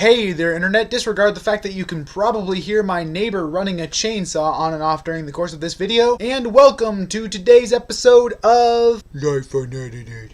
Hey there, Internet. Disregard the fact that you can probably hear my neighbor running a chainsaw on and off during the course of this video, and welcome to today's episode of Life Unedited.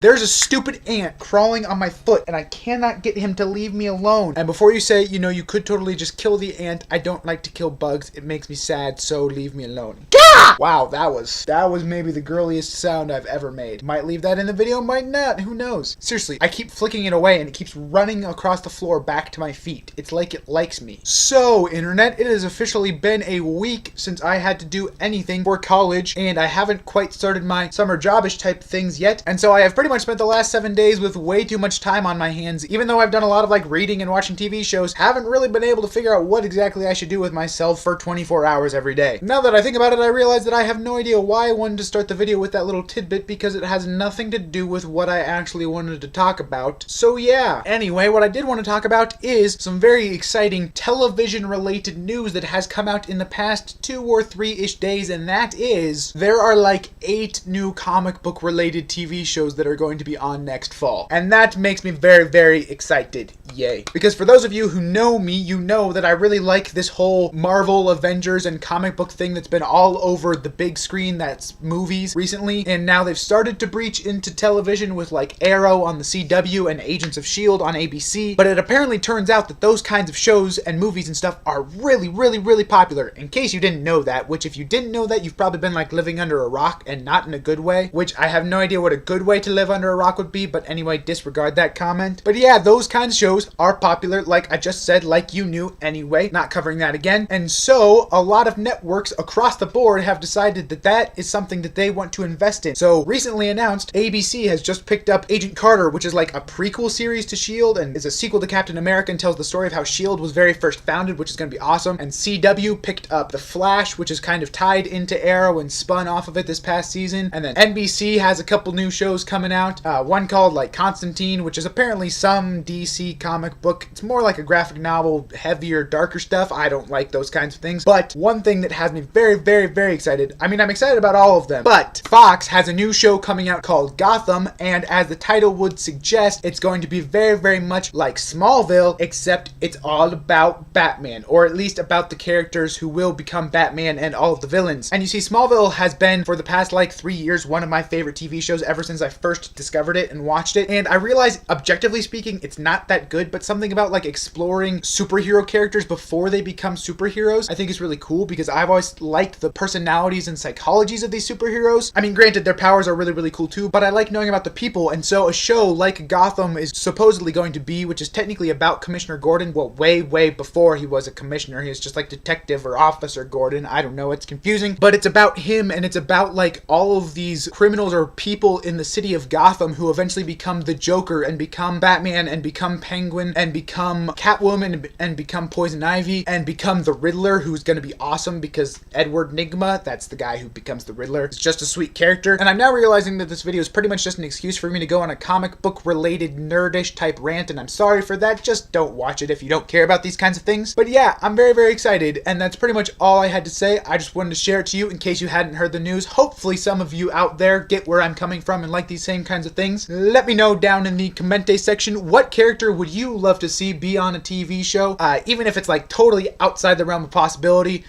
There's a stupid ant crawling on my foot, and I cannot get him to leave me alone. And before you say, you could totally just kill the ant, I don't like to kill bugs. It makes me sad, so leave me alone. Gah! Wow, that was maybe the girliest sound I've ever made. Might leave that in the video, might not. Who knows? Seriously, I keep flicking it away, and it keeps running across the floor back to my feet. It's like it likes me. So, Internet, it has officially been a week since I had to do anything for college, and I haven't quite started my summer jobish type things yet. And so I have pretty much spent the last 7 days with way too much time on my hands. Even though I've done a lot of reading and watching TV shows, haven't really been able to figure out what exactly I should do with myself for 24 hours every day. Now that I think about it, I realize that I have no idea why I wanted to start the video with that little tidbit, because it has nothing to do with what I actually wanted to talk about. So yeah. Anyway, what I did want to talk about is some very exciting television related news that has come out in the past 2 or 3-ish days, and that is there are 8 new comic book related TV shows that are going to be on next fall. And that makes me very, very excited. Yay. Because for those of you who know me, you know that I really like this whole Marvel, Avengers, and comic book thing that's been all over the big screen, that's movies, recently. And now they've started to breach into television with Arrow on the CW and Agents of S.H.I.E.L.D. on ABC. But it apparently turns out that those kinds of shows and movies and stuff are really, really, really popular. In case you didn't know that, which if you didn't know that, you've probably been living under a rock, and not in a good way, which I have no idea what a good way to live under a rock would be, but anyway, disregard that comment. But yeah, those kinds of shows are popular, like I just said, like you knew anyway, not covering that again. And so a lot of networks across the board have decided that that is something that they want to invest in. So recently announced, ABC has just picked up Agent Carter, which is a prequel series to S.H.I.E.L.D. and is a sequel to Captain America and tells the story of how S.H.I.E.L.D. was very first founded, which is going to be awesome. And CW picked up The Flash, which is kind of tied into Arrow and spun off of it this past season. And then NBC has a couple new shows coming out. One called Constantine, which is apparently some DC comic book. It's more like a graphic novel, heavier, darker stuff. I don't like those kinds of things. But one thing that has me very, very, very excited, I'm excited about all of them, but Fox has a new show coming out called Gotham, and as the title would suggest, it's going to be very, very much like Smallville, except it's all about Batman, or at least about the characters who will become Batman and all of the villains. And you see, Smallville has been, for the past 3 years, one of my favorite TV shows ever since I first discovered it and watched it. And I realized, objectively speaking, it's not that good, but something about exploring superhero characters before they become superheroes I think is really cool, because I've always liked the personalities and psychologies of these superheroes. Granted, their powers are really, really cool too, but I like knowing about the people. And so a show like Gotham is supposedly going to be, which is technically about Commissioner Gordon, well, way, way before he was a commissioner. He was just Detective or Officer Gordon. I don't know, it's confusing, but it's about him, and it's about all of these criminals or people in the city of Gotham who eventually become the Joker and become Batman and become Penguin and become Catwoman and become Poison Ivy and become the Riddler, who's going to be awesome because Edward Nygma, that's the guy who becomes the Riddler, is just a sweet character. And I'm now realizing that this video is pretty much just an excuse for me to go on a comic book related nerdish type rant, and I'm sorry for that. Just don't watch it if you don't care about these kinds of things. But yeah, I'm very, very excited, and that's pretty much all I had to say. I just wanted to share it to you in case you hadn't heard the news. Hopefully some of you out there get where I'm coming from and like these same kinds of things. Let me know down in the commente section, what character would you love to see be on a TV show, even if it's totally outside the realm of possibility.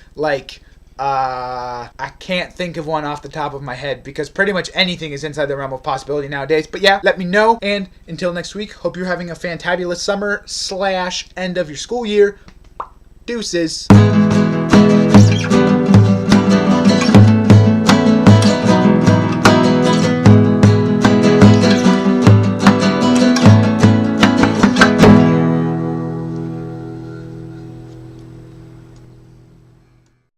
I can't think of one off the top of my head, because pretty much anything is inside the realm of possibility nowadays. But yeah, let me know, and until next week, hope you're having a fantabulous summer / end of your school year. Deuces.